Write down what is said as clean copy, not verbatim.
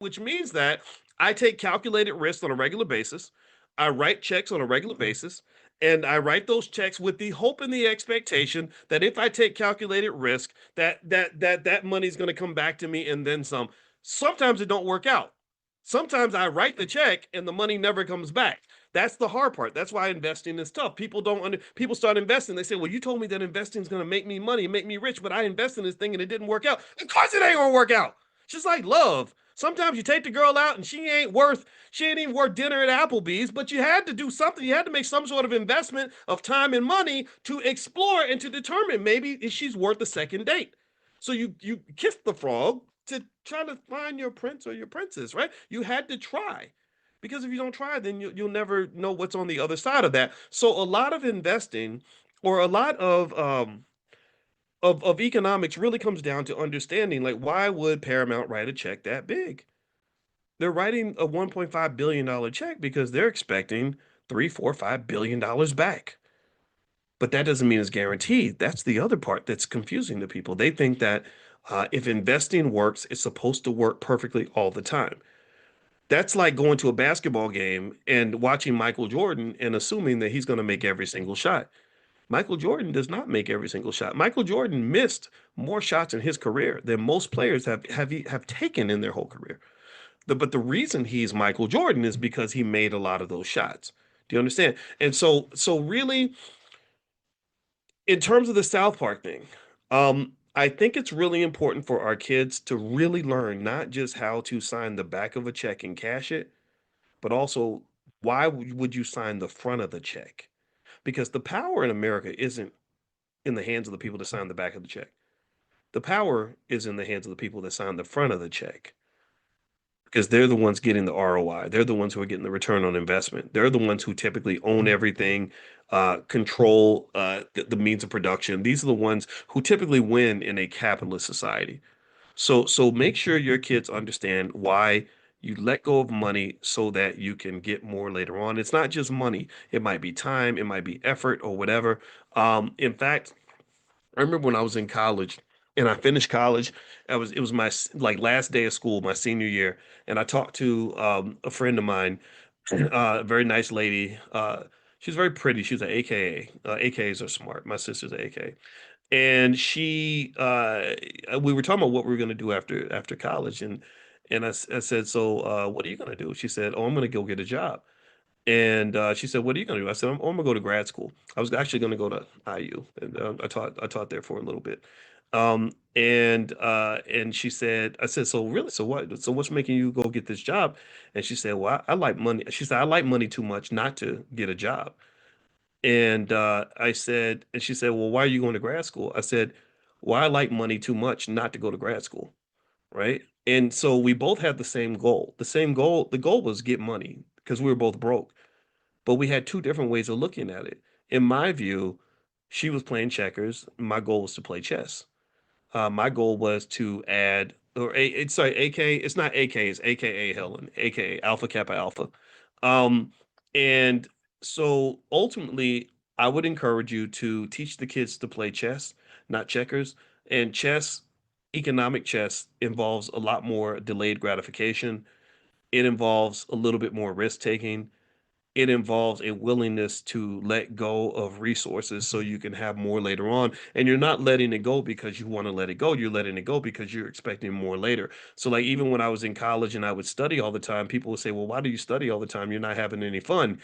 which means that I take calculated risk on a regular basis. I write checks on a regular basis, and I write those checks with the hope and the expectation that if I take calculated risk, that money is going to come back to me and then some. Sometimes it don't work out. Sometimes I write the check and the money never comes back. That's the hard part. That's why investing is tough. People start investing. They say, "Well, you told me that investing is going to make me money, make me rich, but I invest in this thing and it didn't work out." Of course it ain't going to work out. It's just like love. Sometimes you take the girl out and she ain't even worth dinner at Applebee's, but you had to do something. You had to make some sort of investment of time and money to explore and to determine maybe if she's worth a second date. So you kiss the frog to try to find your prince or your princess, right? You had to try. Because if you don't try, then you'll never know what's on the other side of that. So a lot of investing or a lot of economics really comes down to understanding like why would Paramount write a check that big? They're writing a $1.5 billion check because they're expecting three, four, $5 billion back. But that doesn't mean it's guaranteed. That's the other part that's confusing to people. They think that if investing works, it's supposed to work perfectly all the time. That's like going to a basketball game and watching Michael Jordan and assuming that he's going to make every single shot. Michael Jordan does not make every single shot. Michael Jordan missed more shots in his career than most players have taken in their whole career. But the reason he's Michael Jordan is because he made a lot of those shots. Do you understand? And so really, in terms of the South Park thing, I think it's really important for our kids to really learn not just how to sign the back of a check and cash it, but also why would you sign the front of the check? Because the power in America isn't in the hands of the people that sign the back of the check. The power is in the hands of the people that sign the front of the check because they're the ones getting the ROI. They're the ones who are getting the return on investment. They're the ones who typically own everything, control the means of production. These are the ones who typically win in a capitalist society. So make sure your kids understand why you let go of money so that you can get more later on. It's not just money. It might be time, it might be effort or whatever. In fact, I remember when I was in college and I finished college, it was my like last day of school, my senior year, and I talked to a friend of mine, a very nice lady. She's very pretty. She's an AKA. AKAs are smart. My sister's an AKA. And we were talking about what we were going to do after college, and I said, so what are you going to do? She said, oh, I'm going to go get a job. And she said, "What are you going to do?" I said, I'm going to go to grad school. I was actually going to go to IU, and I taught there for a little bit. And she said, I said, "So really, so what? So what's making you go get this job?" And she said, "Well, I like money." She said, "I like money too much not to get a job." And and she said, "Well, why are you going to grad school?" I said, "Well, I like money too much not to go to grad school." Right? And so we both had the same goal. The goal was get money because we were both broke, but we had two different ways of looking at it. In my view, she was playing checkers. My goal was to play chess. My goal was to add, it's sorry, AK. It's not AK. It's AKA Helen, AKA Alpha Kappa Alpha. Um, and so ultimately, I would encourage you to teach the kids to play chess, not checkers. And chess, economic chess, involves a lot more delayed gratification. It involves a little bit more risk taking. It involves a willingness to let go of resources so you can have more later on. And you're not letting it go because you want to let it go. You're letting it go because you're expecting more later. So, like, even when I was in college and I would study all the time, people would say, "Well, why do you study all the time? You're not having any fun."